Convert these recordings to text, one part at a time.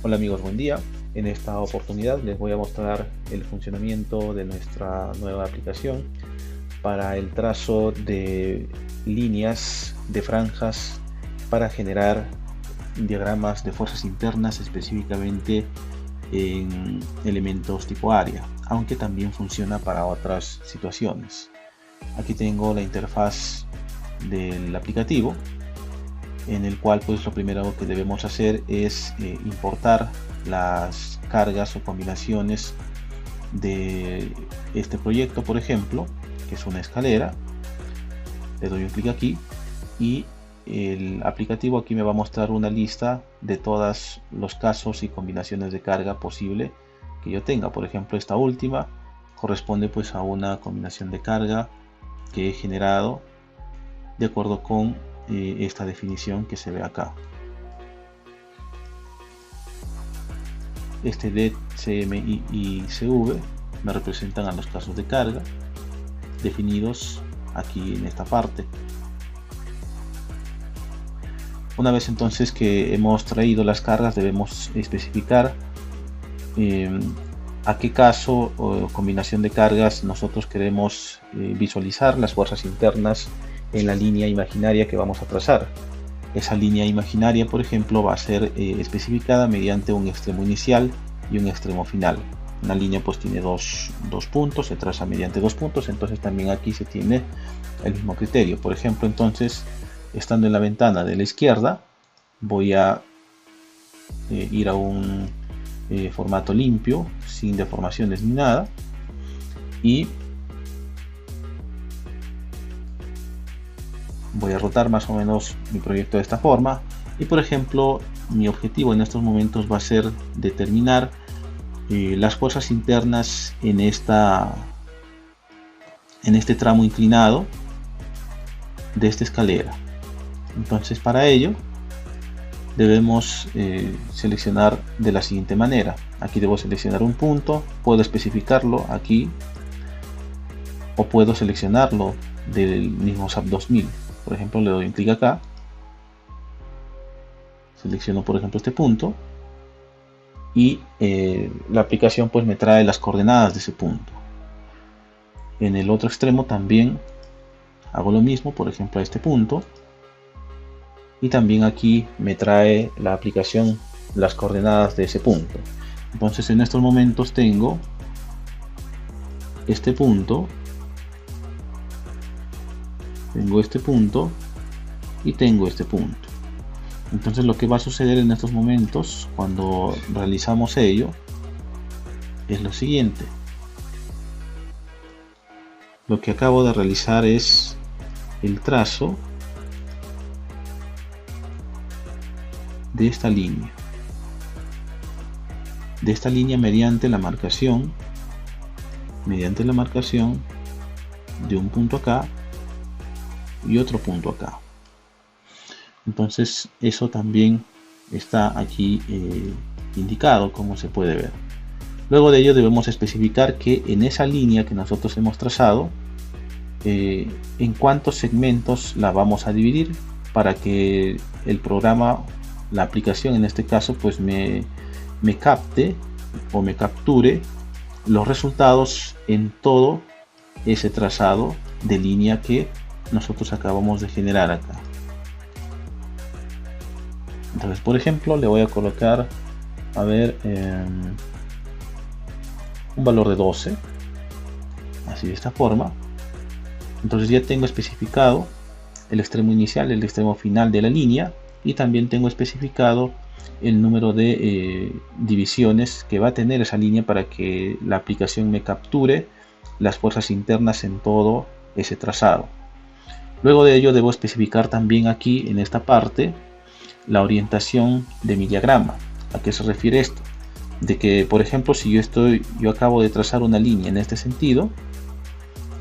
Hola amigos, buen día. En esta oportunidad les voy a mostrar el funcionamiento de nuestra nueva aplicación para el trazo de líneas de franjas para generar diagramas de fuerzas internas específicamente en elementos tipo área, aunque también funciona para otras situaciones. Aquí tengo la interfaz del aplicativo, en el cual pues lo primero que debemos hacer es importar las cargas o combinaciones de este proyecto, por ejemplo, que es una escalera. Le doy un clic aquí y el aplicativo aquí me va a mostrar una lista de todos los casos y combinaciones de carga posible que yo tenga. Por ejemplo, esta última corresponde pues a una combinación de carga que he generado de acuerdo con esta definición que se ve acá. Este DET, CMI y CV me representan a los casos de carga definidos aquí en esta parte. Una vez entonces que hemos traído las cargas, debemos especificar a qué caso o combinación de cargas nosotros queremos visualizar las fuerzas internas en la línea imaginaria que vamos a trazar. Esa línea imaginaria, por ejemplo, va a ser especificada mediante un extremo inicial y un extremo final. Una línea pues tiene dos puntos, se traza mediante dos puntos, entonces también aquí se tiene el mismo criterio. Por ejemplo, entonces, estando en la ventana de la izquierda, voy a ir a un formato limpio, sin deformaciones ni nada, y voy a rotar más o menos mi proyecto de esta forma. Y por ejemplo, mi objetivo en estos momentos va a ser determinar las fuerzas internas en este tramo inclinado de esta escalera. Entonces, para ello debemos seleccionar de la siguiente manera. Aquí debo seleccionar un punto, puedo especificarlo aquí o puedo seleccionarlo del mismo SAP 2000. Por ejemplo, le doy un clic acá, selecciono por ejemplo este punto y la aplicación pues me trae las coordenadas de ese punto. En el otro extremo también hago lo mismo, por ejemplo a este punto, y también aquí me trae la aplicación las coordenadas de ese punto. Entonces en estos momentos tengo este punto, tengo este punto y tengo este punto. Entonces lo que va a suceder en estos momentos cuando realizamos ello es lo siguiente. Lo que acabo de realizar es el trazo de esta línea mediante la marcación de un punto acá y otro punto acá. Entonces eso también está aquí indicado, como se puede ver. Luego de ello debemos especificar que en esa línea que nosotros hemos trazado, en cuántos segmentos la vamos a dividir para que el programa, la aplicación en este caso, pues me capte o me capture los resultados en todo ese trazado de línea que nosotros acabamos de generar acá. Entonces, por ejemplo, le voy a colocar, a ver, un valor de 12, así de esta forma. Entonces ya tengo especificado el extremo inicial, el extremo final de la línea, y también tengo especificado el número de divisiones que va a tener esa línea para que la aplicación me capture las fuerzas internas en todo ese trazado. Luego de ello debo especificar también aquí en esta parte la orientación de mi diagrama. ¿A qué se refiere esto? De que, por ejemplo, si yo acabo de trazar una línea en este sentido,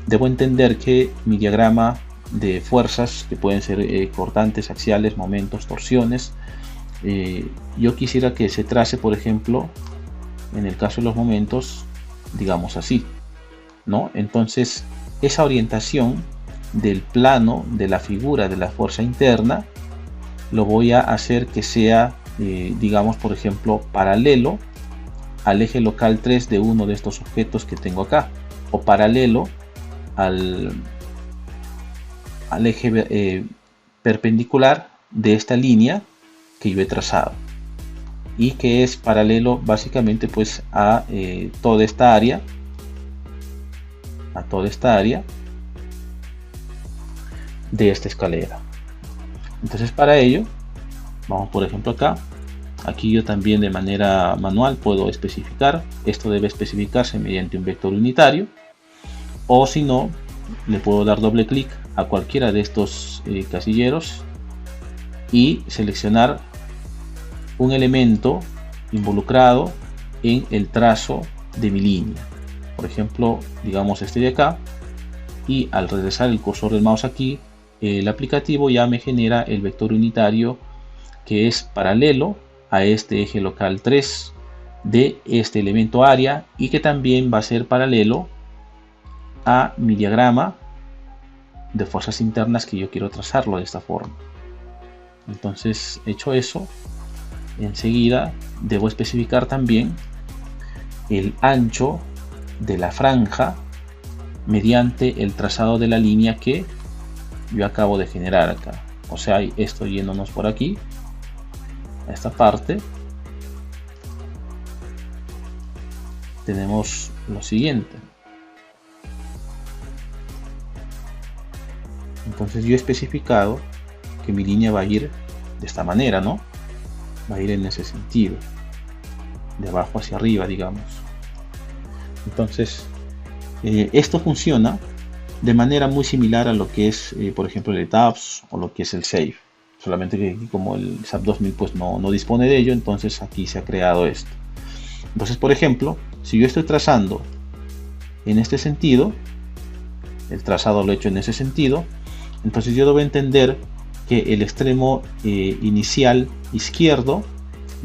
debo entender que mi diagrama de fuerzas, que pueden ser cortantes, axiales, momentos, torsiones, yo quisiera que se trace, por ejemplo, en el caso de los momentos, digamos así, ¿no? Entonces, esa orientación del plano de la figura de la fuerza interna lo voy a hacer que sea digamos por ejemplo paralelo al eje local 3 de uno de estos objetos que tengo acá, o paralelo al eje perpendicular de esta línea que yo he trazado, y que es paralelo básicamente pues a toda esta área, de esta escalera. Entonces para ello vamos por ejemplo acá. Aquí yo también de manera manual puedo especificar. Esto debe especificarse mediante un vector unitario, o si no, le puedo dar doble clic a cualquiera de estos casilleros y seleccionar un elemento involucrado en el trazo de mi línea. Por ejemplo, digamos este de acá, y al regresar el cursor del mouse aquí, el aplicativo ya me genera el vector unitario que es paralelo a este eje local 3 de este elemento área, y que también va a ser paralelo a mi diagrama de fuerzas internas que yo quiero trazarlo de esta forma. Entonces, hecho eso, enseguida debo especificar también el ancho de la franja mediante el trazado de la línea que yo acabo de generar acá. O sea, esto yéndonos por aquí a esta parte, tenemos lo siguiente. Entonces yo he especificado que mi línea va a ir de esta manera, ¿no? Va a ir en ese sentido, de abajo hacia arriba, digamos. Entonces esto funciona de manera muy similar a lo que es por ejemplo el ETABS o lo que es el SAFE, solamente que como el SAP 2000 pues no dispone de ello, entonces aquí se ha creado esto. Entonces por ejemplo, si yo estoy trazando en este sentido, el trazado lo he hecho en ese sentido, entonces yo debo entender que el extremo inicial izquierdo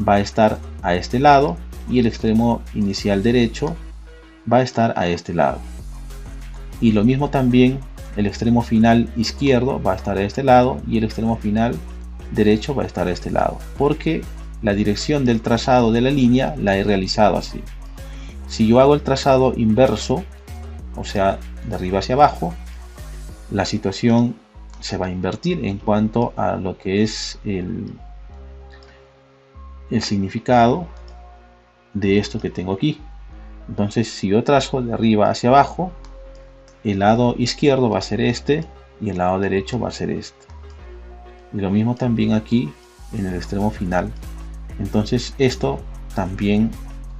va a estar a este lado y el extremo inicial derecho va a estar a este lado, y lo mismo también el extremo final izquierdo va a estar a este lado y el extremo final derecho va a estar a este lado, porque la dirección del trazado de la línea la he realizado así. Si yo hago el trazado inverso, o sea de arriba hacia abajo, la situación se va a invertir en cuanto a lo que es el significado de esto que tengo aquí. Entonces si yo trazo de arriba hacia abajo, el lado izquierdo va a ser este y el lado derecho va a ser este, y lo mismo también aquí en el extremo final. Entonces esto también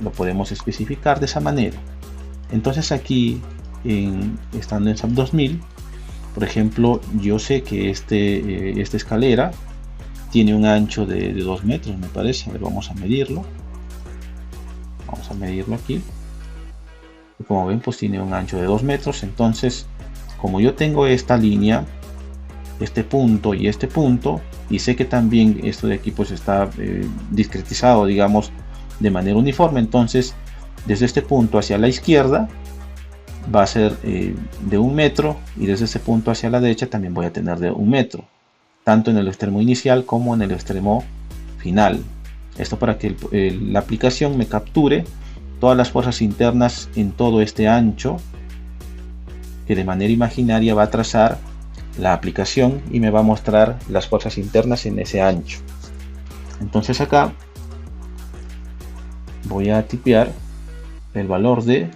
lo podemos especificar de esa manera. Entonces aquí estando en SAP 2000, por ejemplo, yo sé que esta escalera tiene un ancho de 2 metros, me parece. A ver, vamos a medirlo. Vamos a medirlo aquí. Y como ven, pues tiene un ancho de 2 metros. Entonces, como yo tengo esta línea, este punto y este punto, y sé que también esto de aquí pues está discretizado, digamos, de manera uniforme, entonces desde este punto hacia la izquierda va a ser de 1 metro, y desde ese punto hacia la derecha también voy a tener de 1 metro, tanto en el extremo inicial como en el extremo final. Esto para que la aplicación me capture todas las fuerzas internas en todo este ancho que de manera imaginaria va a trazar la aplicación, y me va a mostrar las fuerzas internas en ese ancho. Entonces acá voy a tipear el valor de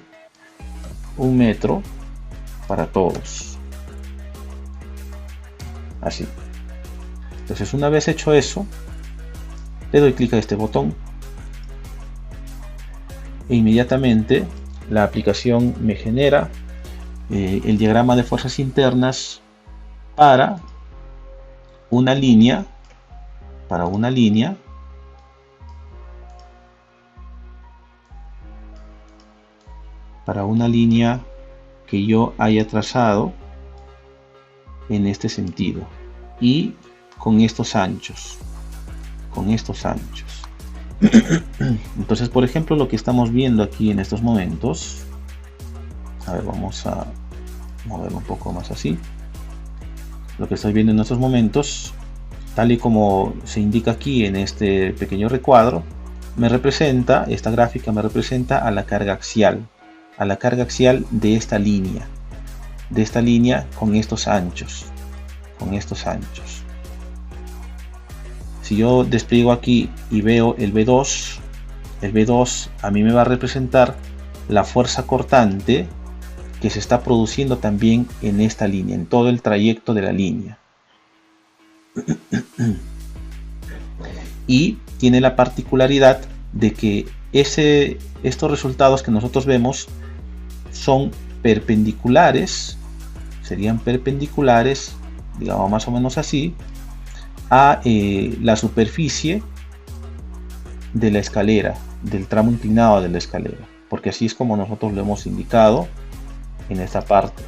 1 metro para todos, así. Entonces una vez hecho eso, le doy clic a este botón e inmediatamente la aplicación me genera el diagrama de fuerzas internas para una línea, que yo haya trazado en este sentido y con estos anchos. Entonces, por ejemplo, lo que estamos viendo aquí en estos momentos, a ver, vamos a moverlo un poco más así. Lo que estoy viendo en estos momentos tal y como se indica aquí en este pequeño recuadro, esta gráfica me representa a la carga axial de esta línea con estos anchos, Si yo despliego aquí y veo el B2 a mí me va a representar la fuerza cortante que se está produciendo también en esta línea, en todo el trayecto de la línea. Y tiene la particularidad de que estos resultados que nosotros vemos son perpendiculares, serían perpendiculares, digamos más o menos así, a la superficie de la escalera, del tramo inclinado de la escalera, porque así es como nosotros lo hemos indicado en esta parte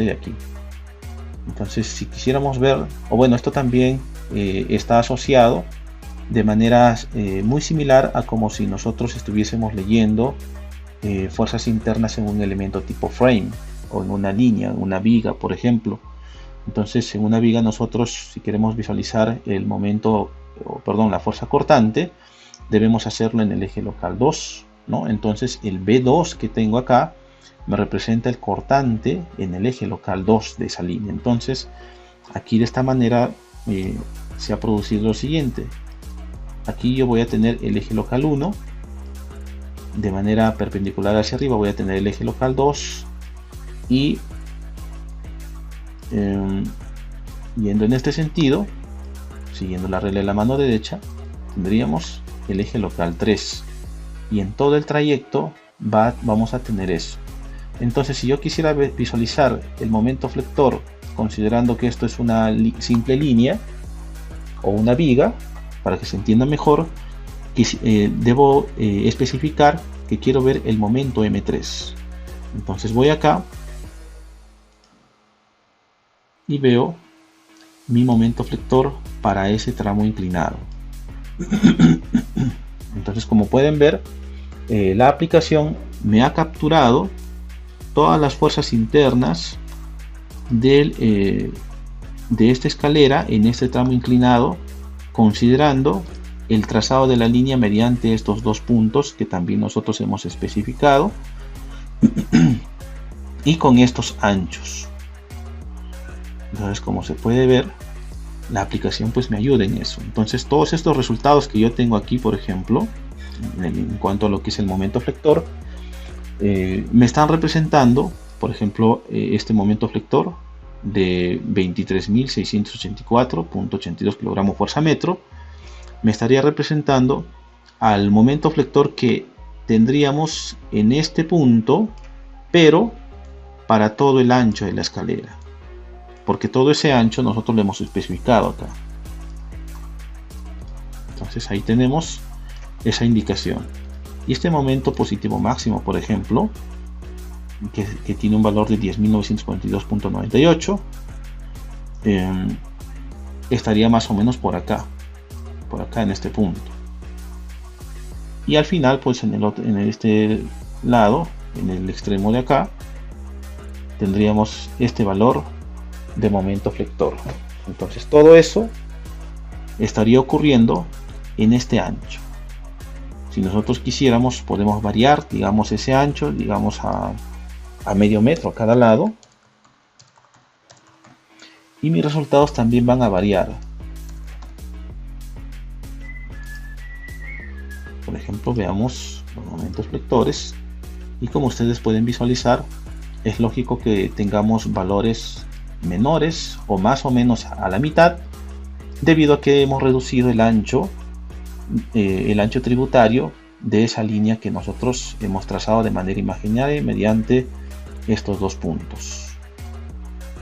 de aquí. Entonces, si quisiéramos ver, o bueno, esto también está asociado de manera muy similar a como si nosotros estuviésemos leyendo fuerzas internas en un elemento tipo frame, o en una línea, en una viga, por ejemplo. Entonces, en una viga nosotros, si queremos visualizar el momento, la fuerza cortante, debemos hacerlo en el eje local 2, ¿no? Entonces, el B2 que tengo acá me representa el cortante en el eje local 2 de esa línea. Entonces, aquí de esta manera se ha producido lo siguiente. Aquí yo voy a tener el eje local 1, de manera perpendicular hacia arriba voy a tener el eje local 2, y yendo en este sentido, siguiendo la regla de la mano derecha, tendríamos el eje local 3, y en todo el trayecto vamos a tener eso. Entonces, si yo quisiera visualizar el momento flector, considerando que esto es una simple línea o una viga, para que se entienda mejor, debo especificar que quiero ver el momento M3. Entonces voy acá y veo mi momento flector para ese tramo inclinado. Entonces, como pueden ver, la aplicación me ha capturado todas las fuerzas internas de esta escalera en este tramo inclinado, considerando el trazado de la línea mediante estos dos puntos que también nosotros hemos especificado y con estos anchos. Entonces, como se puede ver, la aplicación pues me ayuda en eso. Entonces, todos estos resultados que yo tengo aquí, por ejemplo, en cuanto a lo que es el momento flector, me están representando, por ejemplo, este momento flector de 23.684.82 kilogramos fuerza metro, me estaría representando al momento flector que tendríamos en este punto, pero para todo el ancho de la escalera, porque todo ese ancho nosotros lo hemos especificado acá. Entonces ahí tenemos esa indicación. Y este momento positivo máximo, por ejemplo, que tiene un valor de 10.942.98, estaría más o menos por acá en este punto. Y al final, pues en este lado, en el extremo de acá, tendríamos este valor de momento flector. Entonces todo eso estaría ocurriendo en este ancho. Si nosotros quisiéramos, podemos variar, digamos, ese ancho, digamos a medio metro a cada lado, y mis resultados también van a variar. Por ejemplo, veamos los momentos flectores, y como ustedes pueden visualizar, es lógico que tengamos valores menores o más o menos a la mitad, debido a que hemos reducido el ancho tributario de esa línea que nosotros hemos trazado de manera imaginaria mediante estos dos puntos.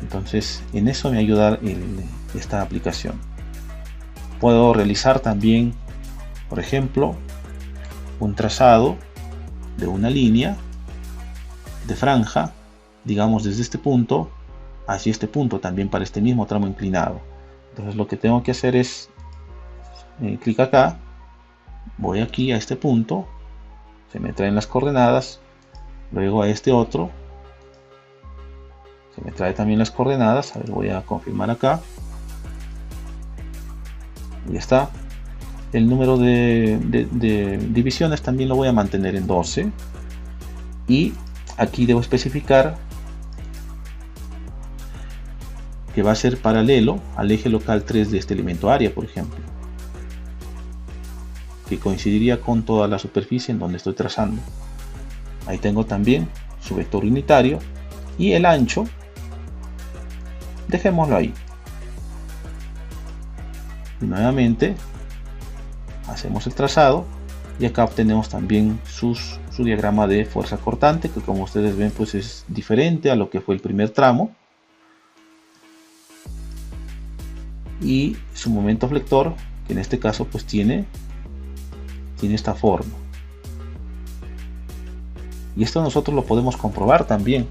Entonces, en eso me ayuda esta aplicación. Puedo realizar también, por ejemplo, un trazado de una línea de franja, digamos desde este punto hacia este punto, también para este mismo tramo inclinado. Entonces lo que tengo que hacer es clic acá, voy aquí a este punto, se me traen las coordenadas, luego a este otro, se me trae también las coordenadas. A ver, voy a confirmar acá, Ya está. El número de divisiones también lo voy a mantener en 12. Y aquí debo especificar que va a ser paralelo al eje local 3 de este elemento área, por ejemplo, que coincidiría con toda la superficie en donde estoy trazando. Ahí tengo también su vector unitario y el ancho, dejémoslo ahí. Y nuevamente hacemos el trazado y acá obtenemos también su diagrama de fuerza cortante, que como ustedes ven pues es diferente a lo que fue el primer tramo, y su momento flector, que en este caso pues tiene esta forma. Y esto nosotros lo podemos comprobar también,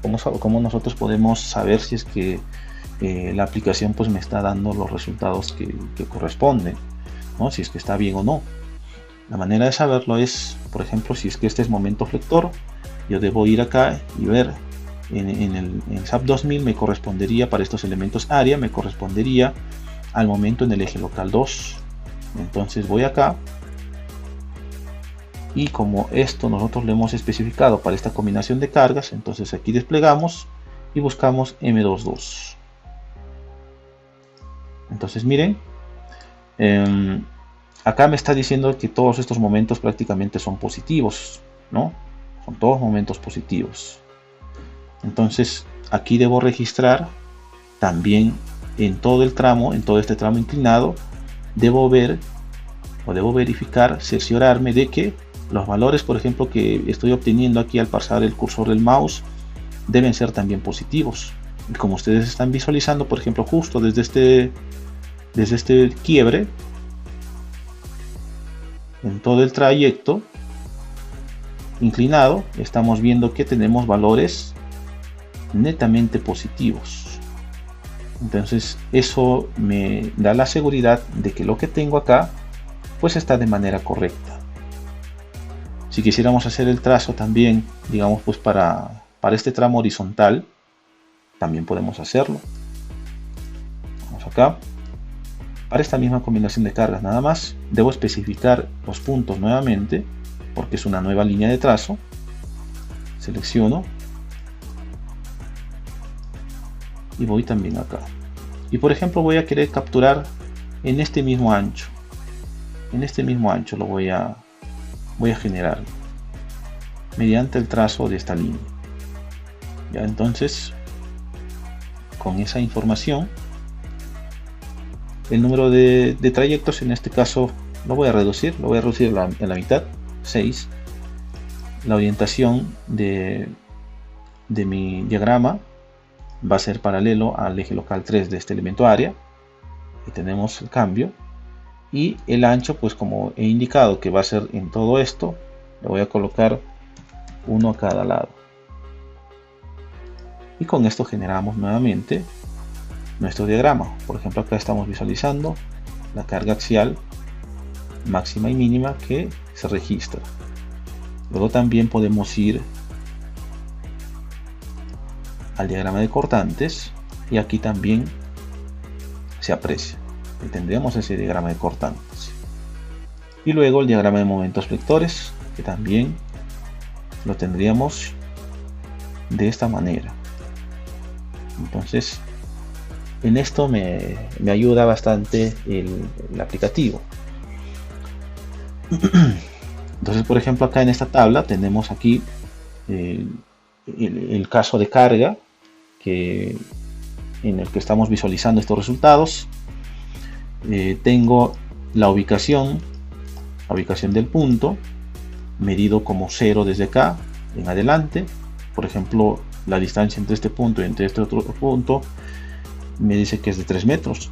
como nosotros podemos saber si es que la aplicación pues me está dando los resultados que corresponden, ¿no? Si es que está bien o no. La manera de saberlo es, por ejemplo, si es que este es momento flector, yo debo ir acá y ver en SAP 2000 me correspondería para estos elementos área, me correspondería al momento en el eje local 2. Entonces voy acá y como esto nosotros lo hemos especificado para esta combinación de cargas, entonces aquí desplegamos y buscamos M22. Entonces miren, acá me está diciendo que todos estos momentos prácticamente son positivos, ¿no? Son todos momentos positivos. Entonces aquí debo registrar también en todo el tramo, en todo este tramo inclinado, debo ver o debo verificar, cerciorarme de que los valores, por ejemplo, que estoy obteniendo aquí al pasar el cursor del mouse deben ser también positivos. Y como ustedes están visualizando, por ejemplo, justo desde este quiebre, en todo el trayecto inclinado, estamos viendo que tenemos valores netamente positivos. Entonces eso me da la seguridad de que lo que tengo acá pues está de manera correcta. Si quisiéramos hacer el trazo también, digamos pues para este tramo horizontal, también podemos hacerlo. Vamos acá. Para esta misma combinación de cargas nada más, debo especificar los puntos nuevamente, porque es una nueva línea de trazo. Selecciono y voy también acá. Y por ejemplo voy a querer capturar en este mismo ancho. En este mismo ancho lo voy a generar mediante el trazo de esta línea. Ya, entonces con esa información, el número de trayectos en este caso lo voy a reducir en la mitad, 6. La orientación de mi diagrama va a ser paralelo al eje local 3 de este elemento área. Y tenemos el cambio. Y el ancho, pues como he indicado que va a ser en todo esto, le voy a colocar uno a cada lado. Y con esto generamos nuevamente nuestro diagrama. Por ejemplo, acá estamos visualizando la carga axial máxima y mínima que se registra. Luego también podemos ir al diagrama de cortantes y aquí también se aprecia. Y tendríamos ese diagrama de cortantes. Y luego el diagrama de momentos flectores, que también lo tendríamos de esta manera. Entonces, en esto me ayuda bastante el aplicativo. Entonces, por ejemplo, acá en esta tabla tenemos aquí el caso de carga en el que estamos visualizando estos resultados. Tengo la ubicación del punto medido como 0 desde acá en adelante. Por ejemplo, la distancia entre este punto y entre este otro punto me dice que es de 3 metros.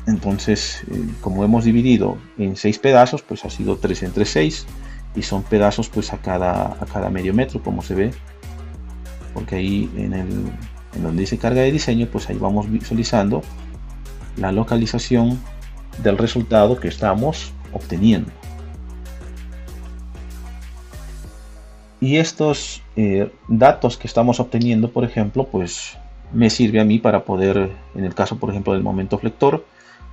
Entonces, como hemos dividido en 6 pedazos, pues ha sido 3 entre 6 y son pedazos pues a cada medio metro, como se ve, porque ahí en donde dice carga de diseño, pues ahí vamos visualizando la localización del resultado que estamos obteniendo. Y estos datos que estamos obteniendo, por ejemplo, pues me sirve a mí para poder, en el caso por ejemplo del momento flector,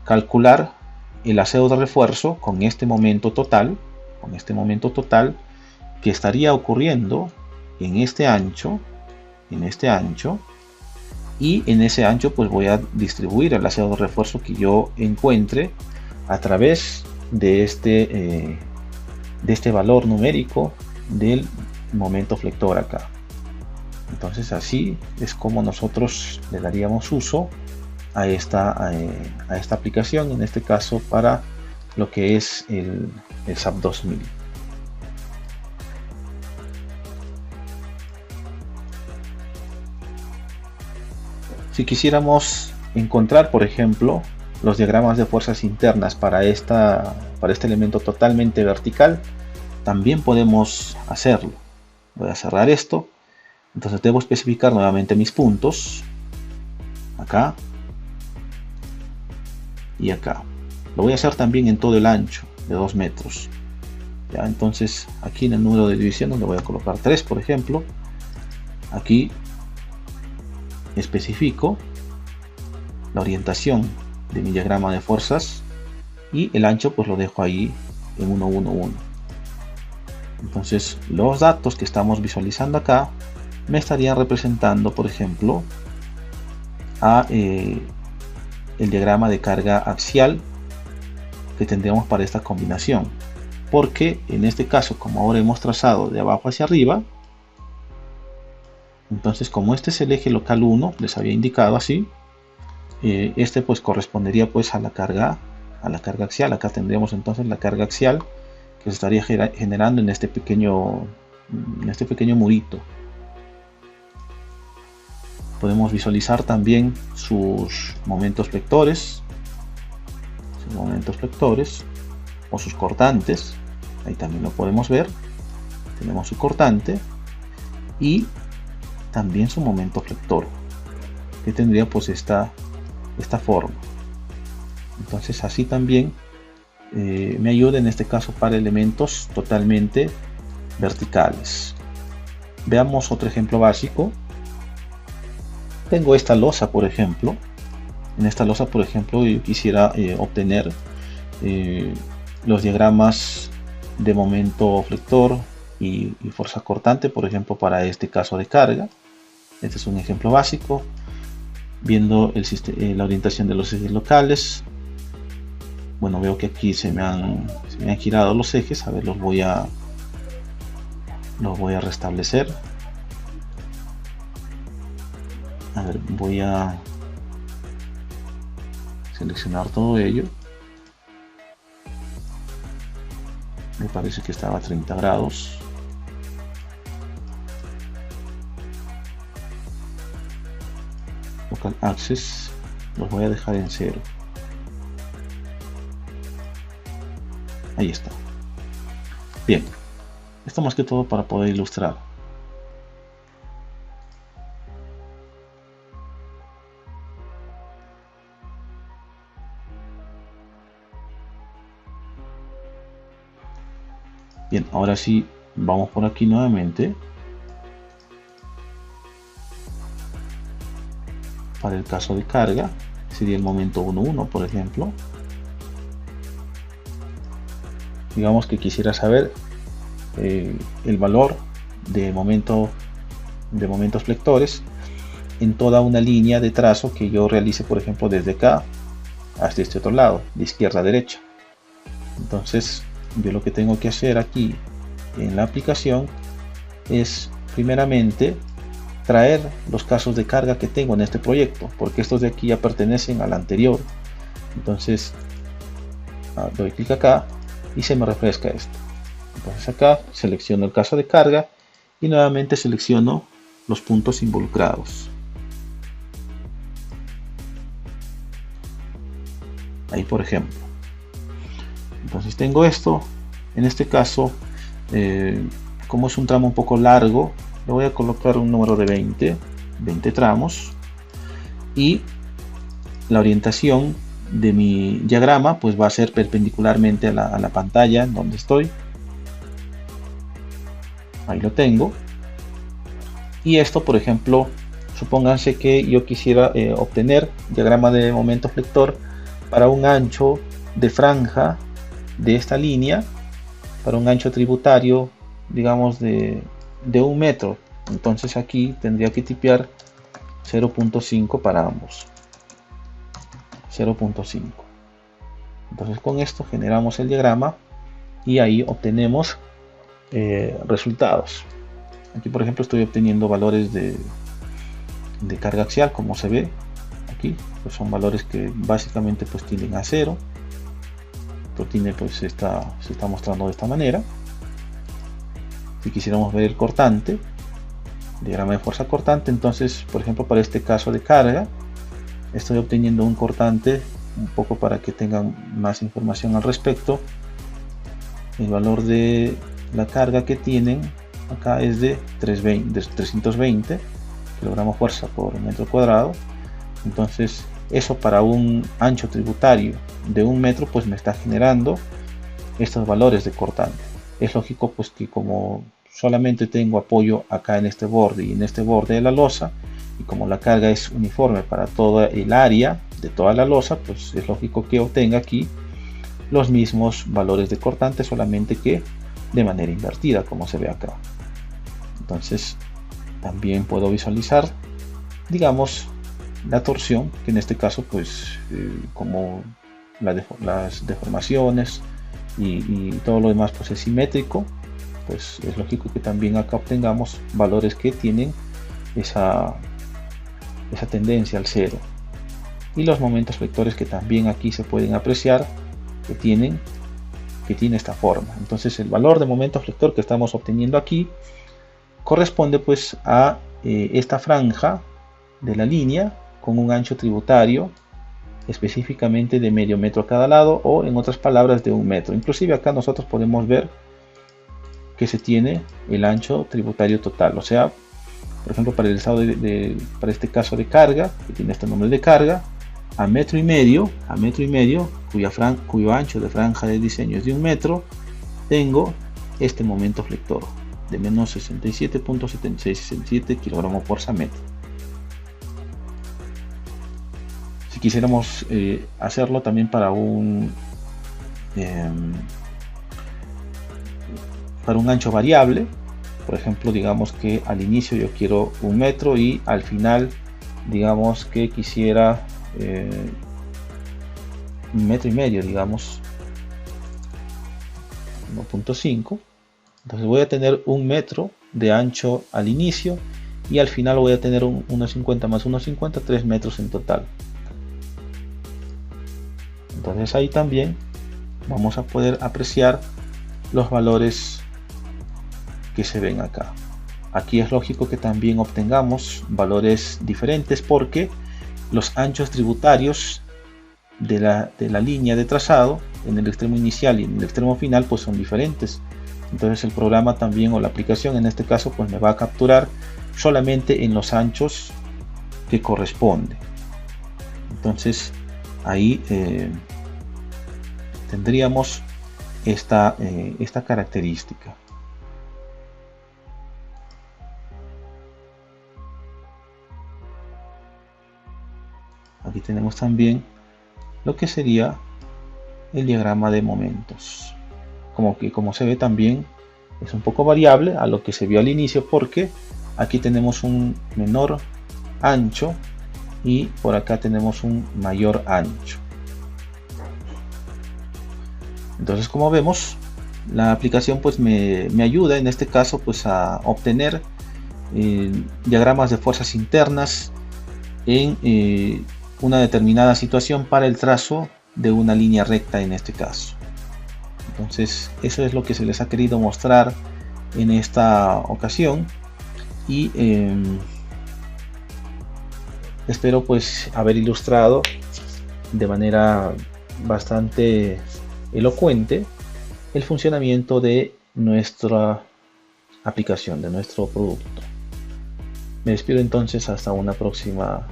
calcular el aseo de refuerzo con este momento total, que estaría ocurriendo en este ancho, y en ese ancho pues voy a distribuir el aseo de refuerzo que yo encuentre a través de este valor numérico del momento flector acá. Entonces así es como nosotros le daríamos uso a esta aplicación, en este caso para lo que es el SAP 2000. Si quisiéramos encontrar, por ejemplo, los diagramas de fuerzas internas para este elemento totalmente vertical, también podemos hacerlo. Voy a cerrar esto. Entonces debo especificar nuevamente mis puntos. Acá. Y acá. Lo voy a hacer también en todo el ancho de 2 metros. ¿Ya? Entonces aquí en el número de divisiones le voy a colocar 3, por ejemplo. Aquí especifico la orientación de mi diagrama de fuerzas y el ancho pues lo dejo ahí en 1, 1, 1. Entonces los datos que estamos visualizando acá me estarían representando, por ejemplo, el diagrama de carga axial que tendríamos para esta combinación, porque en este caso, como ahora hemos trazado de abajo hacia arriba, entonces como este es el eje local 1, les había indicado así, este pues correspondería pues a la carga axial. Acá tendríamos entonces la carga axial que se estaría generando en este pequeño murito. Podemos visualizar también sus momentos flectores o sus cortantes. Ahí también lo podemos ver. Tenemos su cortante y también su momento flector, que tendría pues esta forma. Entonces así también me ayuda en este caso para elementos totalmente verticales. Veamos otro ejemplo básico. Tengo esta losa, por ejemplo. En esta losa, por ejemplo, yo quisiera obtener los diagramas de momento flector y fuerza cortante, por ejemplo, para este caso de carga. Este es un ejemplo básico, viendo la orientación de los ejes locales. Bueno, veo que aquí se me han girado los ejes. A ver, los voy a restablecer. A ver, voy a seleccionar todo ello. Me parece que estaba a 30 grados. Local Access los voy a dejar en 0. Ahí está. Bien, esto más que todo para poder ilustrar. Bien, ahora sí, vamos por aquí nuevamente. Para el caso de carga, sería el momento 1,1, por ejemplo. Digamos que quisiera saber el valor de momentos flectores en toda una línea de trazo que yo realice, por ejemplo, desde acá hasta este otro lado, de izquierda a derecha. Entonces, yo lo que tengo que hacer aquí en la aplicación es primeramente traer los casos de carga que tengo en este proyecto, porque estos de aquí ya pertenecen al anterior. Entonces doy clic acá y se me refresca esto. Entonces acá selecciono el caso de carga y nuevamente selecciono los puntos involucrados. Ahí, por ejemplo. Entonces tengo esto. En este caso, como es un tramo un poco largo, le voy a colocar un número de 20 tramos, y la orientación de mi diagrama pues va a ser perpendicularmente a la pantalla en donde estoy. Ahí lo tengo. Y esto, por ejemplo, supónganse que yo quisiera obtener diagrama de momento flector para un ancho de franja de esta línea, para un ancho tributario, digamos, de 1 metro. Entonces aquí tendría que tipear 0.5 para ambos. 0.5. Entonces con esto generamos el diagrama y ahí obtenemos resultados. Aquí por ejemplo estoy obteniendo valores de carga axial, como se ve aquí, pues son valores que básicamente pues tienden a 0. Esto tiene, pues se está mostrando de esta manera. Si quisiéramos ver el cortante, diagrama de fuerza cortante, entonces por ejemplo para este caso de carga estoy obteniendo un cortante, un poco para que tengan más información al respecto. El valor de la carga que tienen acá es de 320 kilogramos fuerza por metro cuadrado. Entonces eso para un ancho tributario de 1 metro pues me está generando estos valores de cortante. Es lógico pues que como solamente tengo apoyo acá en este borde y en este borde de la losa, y como la carga es uniforme para toda el área de toda la losa, pues es lógico que obtenga aquí los mismos valores de cortante, solamente que de manera invertida, como se ve acá. Entonces también puedo visualizar, digamos, la torsión, que en este caso pues como las deformaciones y todo lo demás pues es simétrico, pues es lógico que también acá obtengamos valores que tienen esa tendencia al cero, y los momentos flectores que también aquí se pueden apreciar que tiene esta forma. Entonces el valor de momento flector que estamos obteniendo aquí corresponde pues a esta franja de la línea con un ancho tributario específicamente de medio metro a cada lado, o en otras palabras de 1 metro. Inclusive acá nosotros podemos ver que se tiene el ancho tributario total, o sea, por ejemplo para el estado para este caso de carga, que tiene este nombre de carga, a metro y medio, cuyo ancho de franja de diseño es de 1 metro, tengo este momento flector de menos 67.7667 kilogramos fuerza metro. Si quisiéramos hacerlo también para un ancho variable, por ejemplo, digamos que al inicio yo quiero 1 metro y al final digamos que quisiera 1 metro y medio, digamos 1.5. entonces voy a tener 1 metro de ancho al inicio y al final voy a tener 1.50 más 1.50, 3 metros en total. Entonces ahí también vamos a poder apreciar los valores que se ven acá. Aquí es lógico que también obtengamos valores diferentes porque los anchos tributarios de la línea de trazado en el extremo inicial y en el extremo final pues son diferentes. Entonces el programa también, o la aplicación en este caso, pues me va a capturar solamente en los anchos que corresponde. Entonces ahí tendríamos esta característica. Aquí tenemos también lo que sería el diagrama de momentos. Como se ve también es un poco variable a lo que se vio al inicio, porque aquí tenemos un menor ancho y por acá tenemos un mayor ancho. Entonces, como vemos, la aplicación pues me ayuda en este caso pues a obtener diagramas de fuerzas internas en una determinada situación para el trazo de una línea recta en este caso. Entonces eso es lo que se les ha querido mostrar en esta ocasión, y espero pues haber ilustrado de manera bastante elocuente el funcionamiento de nuestra aplicación, de nuestro producto. Me despido entonces hasta una próxima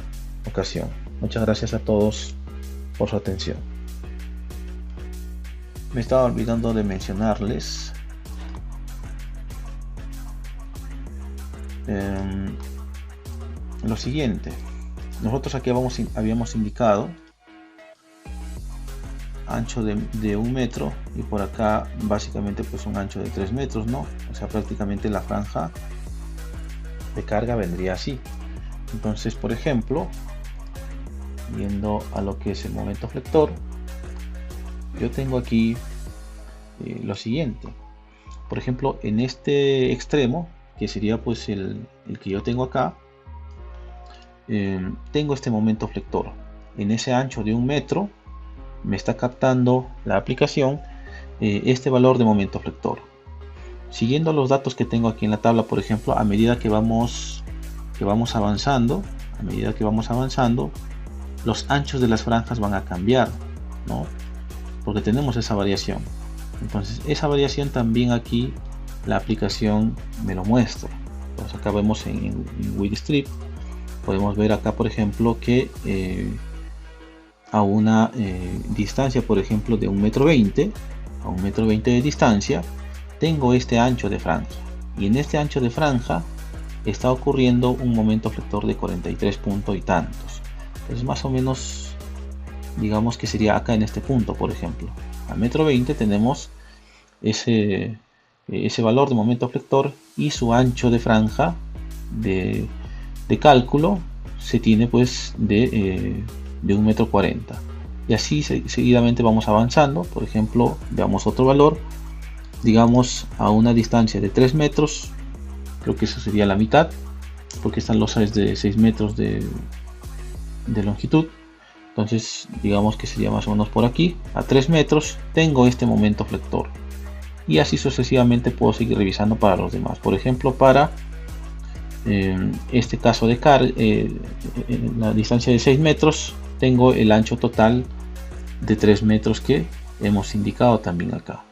ocasión. Muchas gracias a todos por su atención. Me estaba olvidando de mencionarles lo siguiente. Nosotros aquí habíamos indicado ancho de 1 metro y por acá básicamente pues un ancho de 3 metros, ¿no? O sea, prácticamente la franja de carga vendría así. Entonces, por ejemplo, viendo a lo que es el momento flector, yo tengo aquí lo siguiente. Por ejemplo, en este extremo, que sería pues el que yo tengo acá, tengo este momento flector. En ese ancho de 1 metro me está captando la aplicación este valor de momento flector. Siguiendo los datos que tengo aquí en la tabla, por ejemplo, a medida que vamos avanzando, los anchos de las franjas van a cambiar, ¿no? Porque tenemos esa variación. Entonces esa variación también aquí la aplicación me lo muestra. Entonces acá vemos en Widstrip, podemos ver acá por ejemplo que a una distancia por ejemplo de 1,20 m, a 1,20 m de distancia, tengo este ancho de franja, y en este ancho de franja está ocurriendo un momento flector de 43 puntos y tantos. Entonces más o menos digamos que sería acá en este punto, por ejemplo a 1,20 m tenemos ese valor de momento flector, y su ancho de franja de cálculo se tiene pues de 1,40 m, y así seguidamente vamos avanzando. Por ejemplo, veamos otro valor, digamos a una distancia de 3 metros, creo que eso sería la mitad porque están los size de 6 metros de longitud. Entonces digamos que sería más o menos por aquí, a 3 metros tengo este momento flector, y así sucesivamente puedo seguir revisando para los demás. Por ejemplo, para este caso de en la distancia de 6 metros tengo el ancho total de 3 metros que hemos indicado también acá.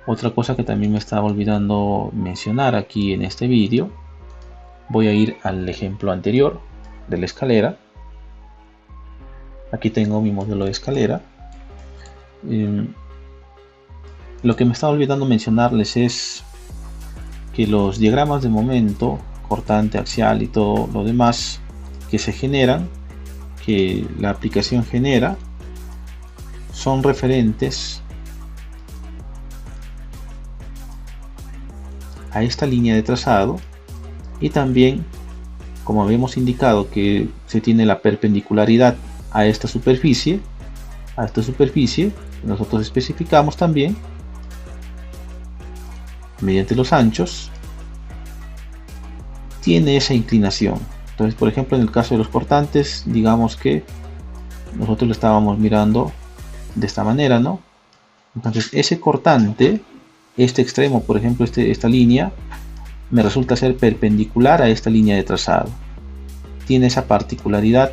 Otra cosa que también me estaba olvidando mencionar aquí en este vídeo, voy a ir al ejemplo anterior de la escalera. Aquí tengo mi modelo de escalera. Lo que me estaba olvidando mencionarles es que los diagramas de momento, cortante, axial y todo lo demás que se generan, que la aplicación genera, son referentes a esta línea de trazado, y también, como habíamos indicado que se tiene la perpendicularidad a esta superficie, nosotros especificamos también mediante los anchos, tiene esa inclinación. Entonces, por ejemplo, en el caso de los cortantes, digamos que nosotros lo estábamos mirando de esta manera, ¿no? Entonces ese cortante, este extremo, por ejemplo esta línea, me resulta ser perpendicular a esta línea de trazado. Tiene esa particularidad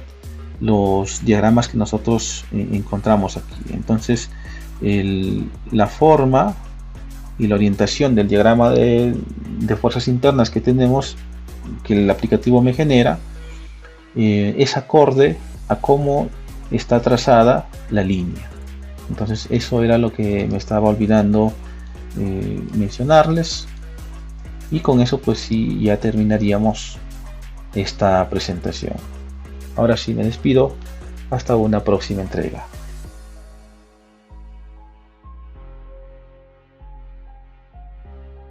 los diagramas que nosotros encontramos aquí. Entonces la forma y la orientación del diagrama de fuerzas internas que tenemos, que el aplicativo me genera, es acorde a cómo está trazada la línea. Entonces eso era lo que me estaba olvidando mencionarles, y con eso pues sí, ya terminaríamos esta presentación. Ahora sí me despido, hasta una próxima entrega.